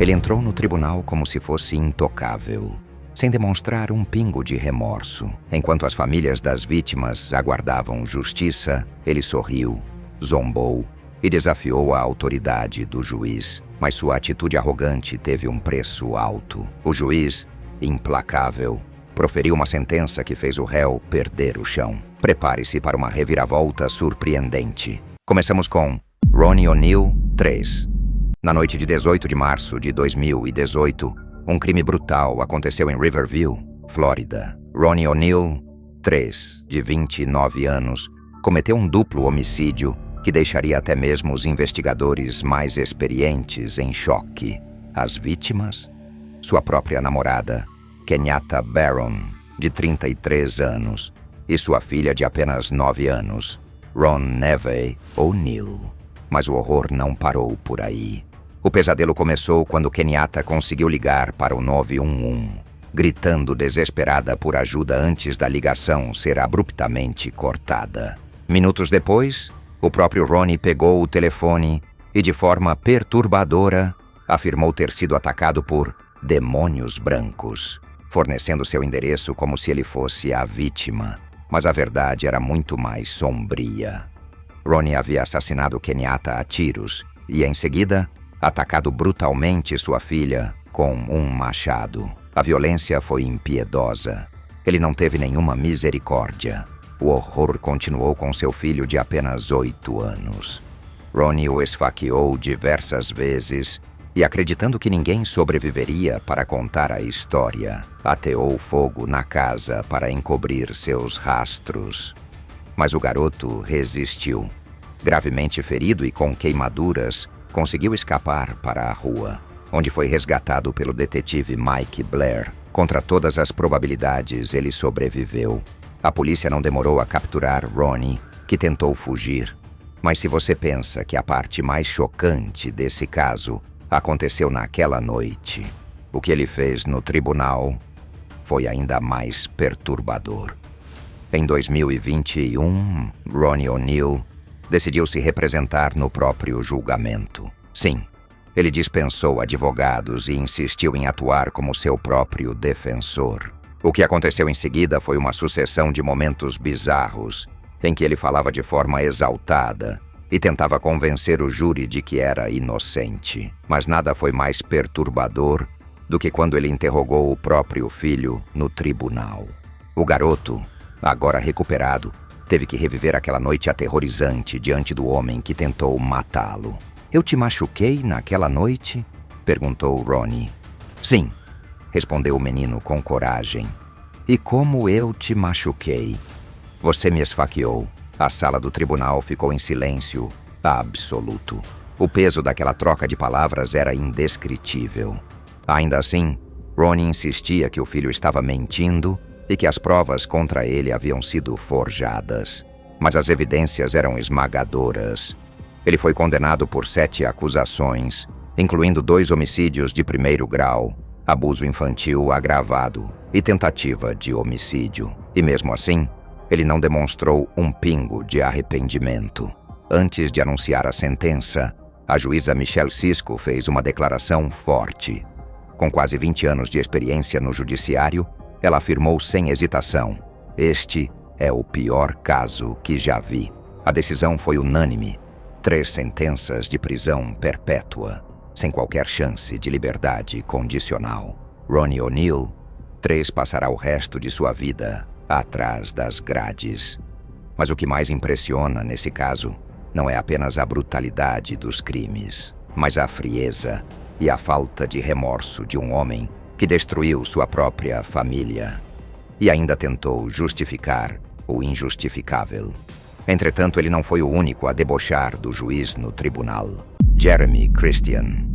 Ele entrou no tribunal como se fosse intocável, sem demonstrar um pingo de remorso. Enquanto as famílias das vítimas aguardavam justiça, ele sorriu, zombou e desafiou a autoridade do juiz. Mas sua atitude arrogante teve um preço alto. O juiz, implacável, proferiu uma sentença que fez o réu perder o chão. Prepare-se para uma reviravolta surpreendente. Começamos com Ronnie O'Neal, 3. Na noite de 18 de março de 2018, um crime brutal aconteceu em Riverview, Flórida. Ronnie O'Neal, 3, de 29 anos, cometeu um duplo homicídio que deixaria até mesmo os investigadores mais experientes em choque. As vítimas? Sua própria namorada, Kenyatta Barron, de 33 anos, e sua filha de apenas 9 anos, Ron Neve O'Neal. Mas o horror não parou por aí. O pesadelo começou quando Kenyatta conseguiu ligar para o 911, gritando desesperada por ajuda antes da ligação ser abruptamente cortada. Minutos depois, o próprio Ronnie pegou o telefone e, de forma perturbadora, afirmou ter sido atacado por demônios brancos, fornecendo seu endereço como se ele fosse a vítima. Mas a verdade era muito mais sombria. Ronnie havia assassinado Kenyatta a tiros e, em seguida, atacado brutalmente sua filha com um machado. A violência foi impiedosa. Ele não teve nenhuma misericórdia. O horror continuou com seu filho de apenas 8 anos. Ronnie o esfaqueou diversas vezes e, acreditando que ninguém sobreviveria para contar a história, ateou fogo na casa para encobrir seus rastros. Mas o garoto resistiu. Gravemente ferido e com queimaduras, conseguiu escapar para a rua, onde foi resgatado pelo detetive Mike Blair. Contra todas as probabilidades, ele sobreviveu. A polícia não demorou a capturar Ronnie, que tentou fugir. Mas se você pensa que a parte mais chocante desse caso aconteceu naquela noite, o que ele fez no tribunal foi ainda mais perturbador. Em 2021, Ronnie O'Neal decidiu se representar no próprio julgamento. Sim, ele dispensou advogados e insistiu em atuar como seu próprio defensor. O que aconteceu em seguida foi uma sucessão de momentos bizarros, em que ele falava de forma exaltada e tentava convencer o júri de que era inocente. Mas nada foi mais perturbador do que quando ele interrogou o próprio filho no tribunal. O garoto, agora recuperado, teve que reviver aquela noite aterrorizante diante do homem que tentou matá-lo. "Eu te machuquei naquela noite?" perguntou Ronnie. "Sim", respondeu o menino com coragem. "E como eu te machuquei?" "Você me esfaqueou." A sala do tribunal ficou em silêncio absoluto. O peso daquela troca de palavras era indescritível. Ainda assim, Ronnie insistia que o filho estava mentindo e que as provas contra ele haviam sido forjadas. Mas as evidências eram esmagadoras. Ele foi condenado por 7 acusações, incluindo 2 homicídios de 1º grau, abuso infantil agravado e tentativa de homicídio. E mesmo assim, ele não demonstrou um pingo de arrependimento. Antes de anunciar a sentença, a juíza Michelle Cisco fez uma declaração forte. Com quase 20 anos de experiência no judiciário, ela afirmou sem hesitação: "Este é o pior caso que já vi." A decisão foi unânime. 3 sentenças de prisão perpétua, sem qualquer chance de liberdade condicional. Ronnie O'Neal, 3, passará o resto de sua vida atrás das grades. Mas o que mais impressiona nesse caso não é apenas a brutalidade dos crimes, mas a frieza e a falta de remorso de um homem que destruiu sua própria família e ainda tentou justificar o injustificável. Entretanto, ele não foi o único a debochar do juiz no tribunal. Jeremy Christian.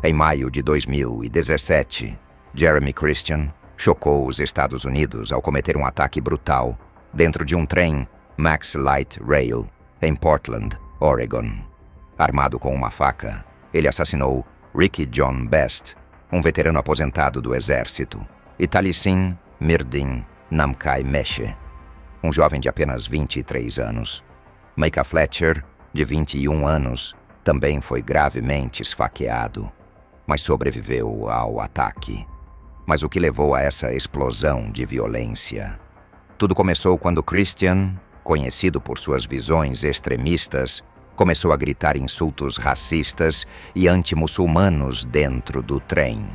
Em maio de 2017, Jeremy Christian chocou os Estados Unidos ao cometer um ataque brutal dentro de um trem Max Light Rail em Portland, Oregon. Armado com uma faca, ele assassinou Ricky John Best, um veterano aposentado do exército, e Talisin Mirdin Namkai Meshe, um jovem de apenas 23 anos. Micah Fletcher, de 21 anos, também foi gravemente esfaqueado. mas sobreviveu ao ataque. Mas o que levou a essa explosão de violência? Tudo começou quando Christian, conhecido por suas visões extremistas, começou a gritar insultos racistas e anti-muçulmanos dentro do trem.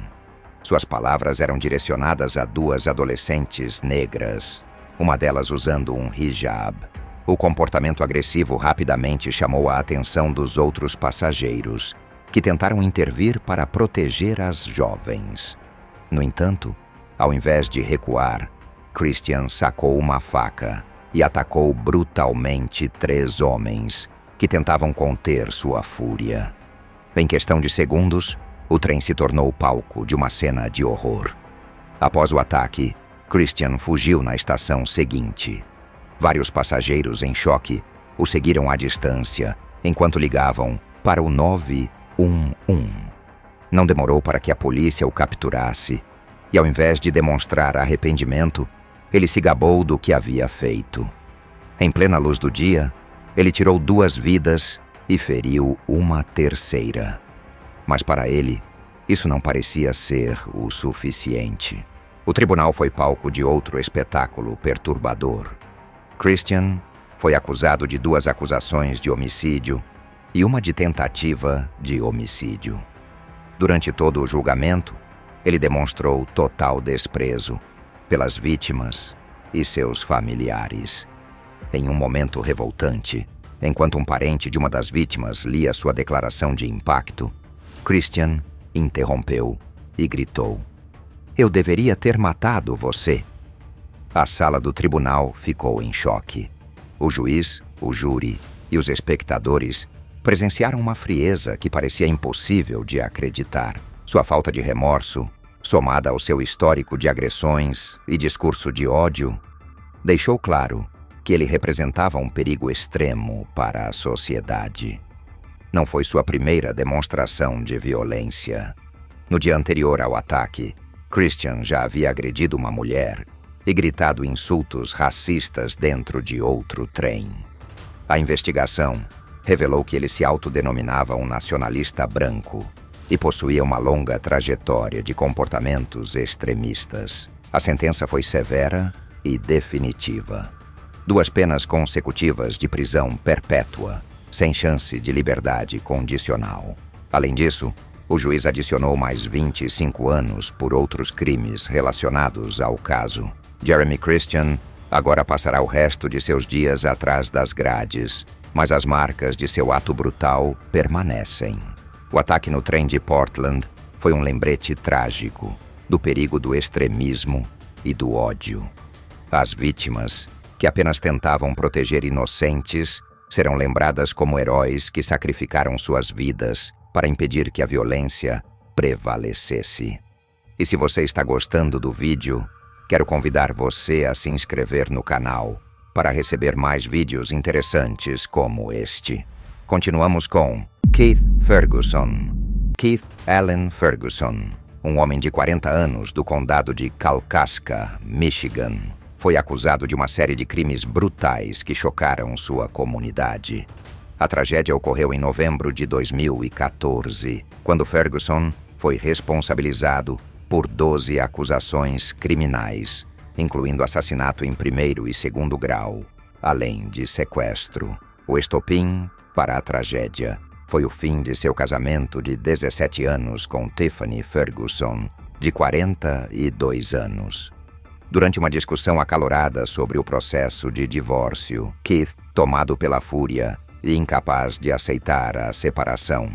Suas palavras eram direcionadas a duas adolescentes negras, uma delas usando um hijab. O comportamento agressivo rapidamente chamou a atenção dos outros passageiros, que tentaram intervir para proteger as jovens. No entanto, ao invés de recuar, Christian sacou uma faca e atacou brutalmente 3 homens que tentavam conter sua fúria. Em questão de segundos, o trem se tornou palco de uma cena de horror. Após o ataque, Christian fugiu na estação seguinte. Vários passageiros em choque o seguiram à distância enquanto ligavam para o 911. Não demorou para que a polícia o capturasse e, ao invés de demonstrar arrependimento, ele se gabou do que havia feito. Em plena luz do dia, ele tirou 2 vidas e feriu uma 3ª. Mas para ele, isso não parecia ser o suficiente. O tribunal foi palco de outro espetáculo perturbador. Christian foi acusado de 2 acusações de homicídio e uma de tentativa de homicídio. Durante todo o julgamento, ele demonstrou total desprezo pelas vítimas e seus familiares. Em um momento revoltante, enquanto um parente de uma das vítimas lia sua declaração de impacto, Christian interrompeu e gritou: "Eu deveria ter matado você." A sala do tribunal ficou em choque. O juiz, o júri e os espectadores presenciaram uma frieza que parecia impossível de acreditar. Sua falta de remorso, somada ao seu histórico de agressões e discurso de ódio, deixou claro que ele representava um perigo extremo para a sociedade. Não foi sua primeira demonstração de violência. No dia anterior ao ataque, Christian já havia agredido uma mulher e gritado insultos racistas dentro de outro trem. A investigação revelou que ele se autodenominava um nacionalista branco e possuía uma longa trajetória de comportamentos extremistas. A sentença foi severa e definitiva. 2 penas consecutivas de prisão perpétua, sem chance de liberdade condicional. Além disso, o juiz adicionou mais 25 anos por outros crimes relacionados ao caso. Jeremy Christian agora passará o resto de seus dias atrás das grades, mas as marcas de seu ato brutal permanecem. O ataque no trem de Portland foi um lembrete trágico do perigo do extremismo e do ódio. As vítimas, que apenas tentavam proteger inocentes, serão lembradas como heróis que sacrificaram suas vidas para impedir que a violência prevalecesse. E se você está gostando do vídeo, quero convidar você a se inscrever no canal para receber mais vídeos interessantes como este. Continuamos com Keith Ferguson. Keith Allen Ferguson, um homem de 40 anos do condado de Kalkaska, Michigan, foi acusado de uma série de crimes brutais que chocaram sua comunidade. A tragédia ocorreu em novembro de 2014, quando Ferguson foi responsabilizado por 12 acusações criminais, incluindo assassinato em 1º e 2º grau, além de sequestro. O estopim para a tragédia foi o fim de seu casamento de 17 anos com Tiffany Ferguson, de 42 anos. Durante uma discussão acalorada sobre o processo de divórcio, Keith, tomado pela fúria e incapaz de aceitar a separação,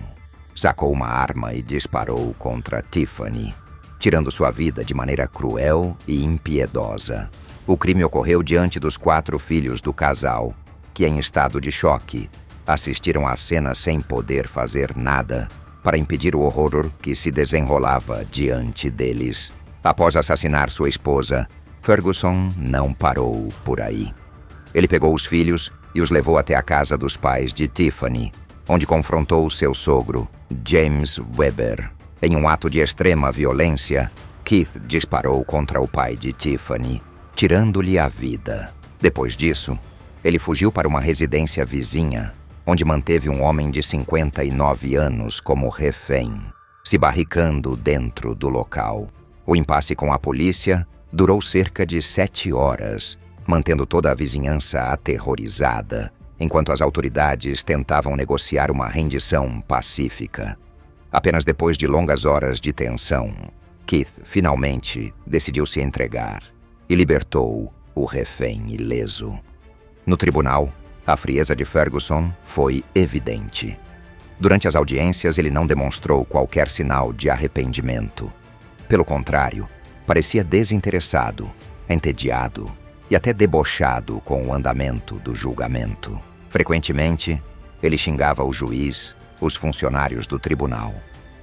sacou uma arma e disparou contra Tiffany, tirando sua vida de maneira cruel e impiedosa. O crime ocorreu diante dos 4 filhos do casal, que, em estado de choque, assistiram à cena sem poder fazer nada para impedir o horror que se desenrolava diante deles. Após assassinar sua esposa, Ferguson não parou por aí. Ele pegou os filhos e os levou até a casa dos pais de Tiffany, onde confrontou seu sogro, James Weber. Em um ato de extrema violência, Keith disparou contra o pai de Tiffany, tirando-lhe a vida. Depois disso, ele fugiu para uma residência vizinha, onde manteve um homem de 59 anos como refém. se barricando dentro do local. O impasse com a polícia durou cerca de 7 horas, mantendo toda a vizinhança aterrorizada, enquanto as autoridades tentavam negociar uma rendição pacífica. Apenas depois de longas horas de tensão, Keith finalmente decidiu se entregar e libertou o refém ileso. No tribunal, a frieza de Ferguson foi evidente. Durante as audiências, ele não demonstrou qualquer sinal de arrependimento. Pelo contrário, parecia desinteressado, entediado e até debochado com o andamento do julgamento. Frequentemente, ele xingava o juiz, os funcionários do tribunal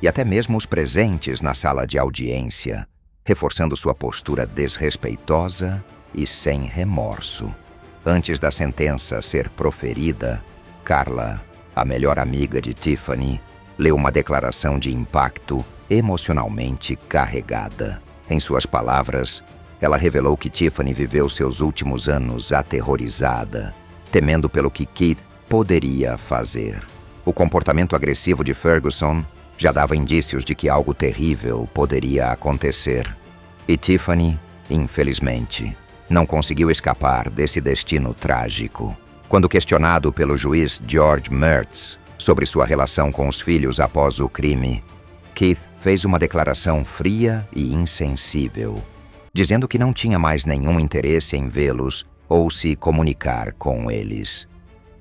e até mesmo os presentes na sala de audiência, reforçando sua postura desrespeitosa e sem remorso. Antes da sentença ser proferida, Carla, a melhor amiga de Tiffany, leu uma declaração de impacto emocionalmente carregada. Em suas palavras, ela revelou que Tiffany viveu seus últimos anos aterrorizada, temendo pelo que Keith poderia fazer. O comportamento agressivo de Ferguson já dava indícios de que algo terrível poderia acontecer. E Tiffany, infelizmente, não conseguiu escapar desse destino trágico. Quando questionado pelo juiz George Mertz sobre sua relação com os filhos após o crime, Keith fez uma declaração fria e insensível, dizendo que não tinha mais nenhum interesse em vê-los ou se comunicar com eles.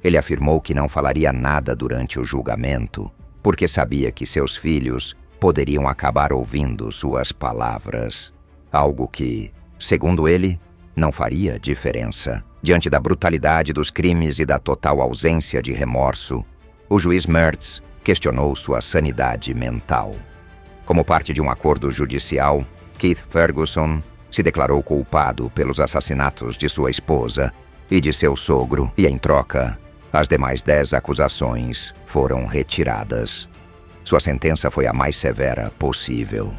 Ele afirmou que não falaria nada durante o julgamento, porque sabia que seus filhos poderiam acabar ouvindo suas palavras. Algo que, segundo ele, não faria diferença. Diante da brutalidade dos crimes e da total ausência de remorso, o juiz Mertz questionou sua sanidade mental. Como parte de um acordo judicial, Keith Ferguson se declarou culpado pelos assassinatos de sua esposa e de seu sogro, e em troca, as demais 10 acusações foram retiradas. Sua sentença foi a mais severa possível: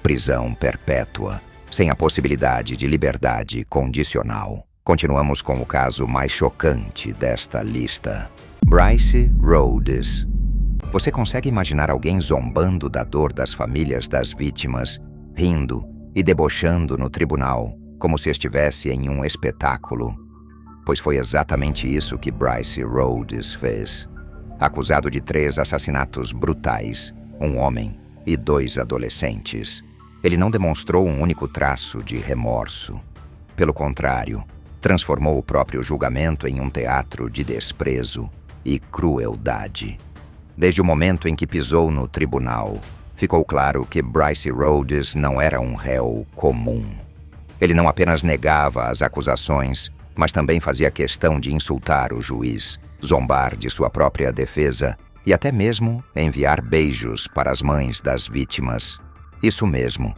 prisão perpétua, sem a possibilidade de liberdade condicional. Continuamos com o caso mais chocante desta lista: Bryce Rhodes. Você consegue imaginar alguém zombando da dor das famílias das vítimas, rindo e debochando no tribunal, como se estivesse em um espetáculo? Pois foi exatamente isso que Bryce Rhodes fez. Acusado de 3 assassinatos brutais, um homem e 2 adolescentes, ele não demonstrou um único traço de remorso. Pelo contrário, transformou o próprio julgamento em um teatro de desprezo e crueldade. Desde o momento em que pisou no tribunal, ficou claro que Bryce Rhodes não era um réu comum. Ele não apenas negava as acusações, mas também fazia questão de insultar o juiz, zombar de sua própria defesa e até mesmo enviar beijos para as mães das vítimas. Isso mesmo.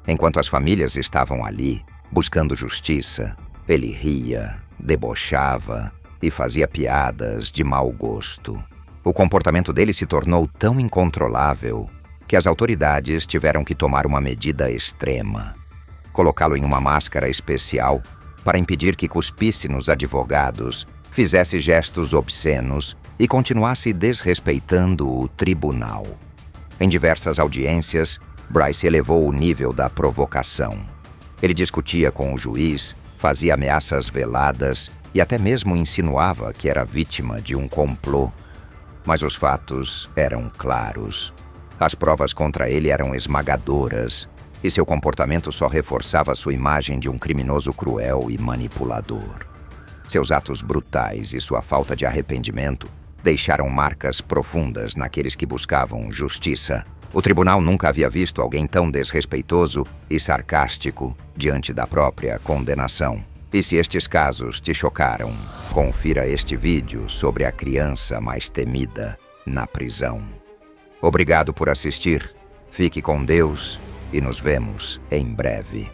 Enquanto as famílias estavam ali, buscando justiça, ele ria, debochava e fazia piadas de mau gosto. O comportamento dele se tornou tão incontrolável que as autoridades tiveram que tomar uma medida extrema: colocá-lo em uma máscara especial para impedir que cuspisse nos advogados, fizesse gestos obscenos e continuasse desrespeitando o tribunal. Em diversas audiências, Bryce elevou o nível da provocação. Ele discutia com o juiz, fazia ameaças veladas e até mesmo insinuava que era vítima de um complô. Mas os fatos eram claros. As provas contra ele eram esmagadoras, e seu comportamento só reforçava sua imagem de um criminoso cruel e manipulador. Seus atos brutais e sua falta de arrependimento deixaram marcas profundas naqueles que buscavam justiça. O tribunal nunca havia visto alguém tão desrespeitoso e sarcástico diante da própria condenação. E se estes casos te chocaram, confira este vídeo sobre a criança mais temida na prisão. Obrigado por assistir. Fique com Deus e nos vemos em breve.